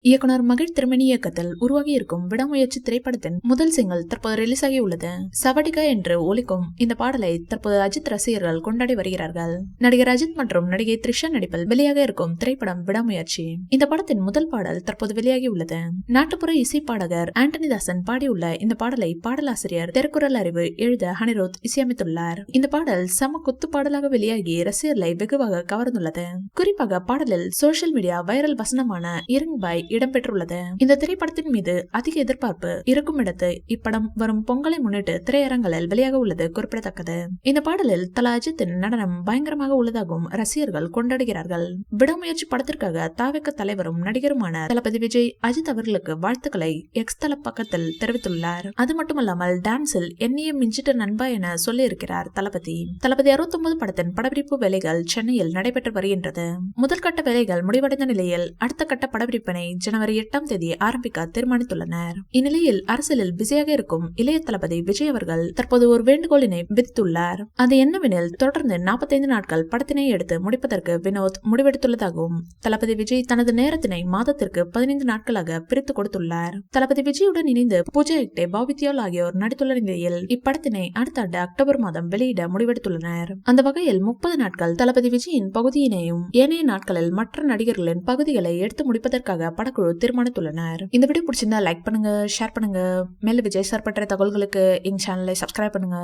இயக்குனர் மகிழ் திருமணி இயக்கத்தில் உருவாகி இருக்கும் விடாமுயற்சி திரைப்படத்தின் முதல் சிங்கிள் தற்போது ரிலீஸ் ஆகி உள்ளது. சவடிகா என்று ஒலிக்கும் இந்த பாடலை தற்போது அஜித் ரசிகர்கள் கொண்டாடி வருகிறார்கள். நடிகர் அஜித் மற்றும் நடிகை த்ரிஷா நடிப்பில் வெளியாக இருக்கும் திரைப்படம் விடாமுயற்சி. இந்த படத்தின் முதல் பாடல் தற்போது வெளியாகி உள்ளது. நாட்டுப்புற இசை பாடகர் ஆண்டனிதாசன் பாடியுள்ள இந்த பாடலை பாடலாசிரியர் திருக்குறள் அறிவு எழுத அனிருத் இசையமைத்துள்ளார். இந்த பாடல் சம குத்து பாடலாக வெளியாகி ரசிகர்களை வெகுவாக கவர்ந்துள்ளது. குறிப்பாக பாடலில் சோசியல் மீடியா வைரல் வசனமான இறங் பாய் இடம்பெற்றுள்ளது. இந்த திரைப்படத்தின் மீது அதிக எதிர்பார்ப்பு இருக்கும் இடத்து இப்படம் வரும் பொங்கலை முன்னிட்டு திரையரங்களில் வெளியாக உள்ளது குறிப்பிடத்தக்கது. இந்த பாடலில் தல அஜித்தின் நடனம் பயங்கரமாக உள்ளதாகவும் ரசிகர்கள் கொண்டாடுகிறார்கள். விடாமுயற்சி படத்திற்காக தாவேக தலைவரும் நடிகருமான தளபதி விஜய் அஜித் அவர்களுக்கு வாழ்த்துக்களை எக்ஸ் தள பக்கத்தில் தெரிவித்துள்ளார். அது மட்டுமல்லாமல் டான்ஸில் என்னையே மிஞ்சிட்ட நண்பா என சொல்லியிருக்கிறார் தளபதி. தளபதி 69 படத்தின் படப்பிடிப்பு வேலைகள் சென்னையில் நடைபெற்று வருகின்றது. முதல் கட்ட வேலைகள் முடிவடைந்த நிலையில் அடுத்த கட்ட படப்பிடிப்பினை ஜனவரி 8ஆம் தேதி ஆரம்பிக்க தீர்மானித்துள்ளனர். இந்நிலையில் அரசியலில் பிஸியாக இருக்கும் இளைய தளபதி விஜய் அவர்கள் தற்போது ஒரு வேண்டுகோளினை விதித்துள்ளார். அது என்னவெனில் தொடர்ந்து 45 நாட்கள் படத்தினை எடுத்து முடிப்பதற்கு வினோத் முடிவெடுத்துள்ளதாகவும் தளபதி விஜய் தனது நேரத்தினை மாதத்திற்கு 15 நாட்களாக பிரித்து கொடுத்துள்ளார். தளபதி விஜயுடன் இணைந்து பூஜா ஹெக்டே, பாபி தியோல் ஆகியோர் நடித்துள்ள நிலையில் இப்படத்தினை அடுத்த ஆண்டு அக்டோபர் மாதம் வெளியிட முடிவெடுத்துள்ளனர். அந்த வகையில் 30 நாட்கள் தளபதி விஜயின் பகுதியினையும் ஏனைய நாட்களில் மற்ற நடிகர்களின் பகுதிகளை எடுத்து முடிப்பதற்காக படக்குழு தீர்மானித்துள்ளனர். இந்த வீடியோ பிடிச்சிருந்தா லைக் பண்ணுங்க, ஷேர் பண்ணுங்க. மேலும் விஜய் சார் பற்றிய தகவல்களுக்கு எங்க சேனலை சப்ஸ்கிரைப் பண்ணுங்க.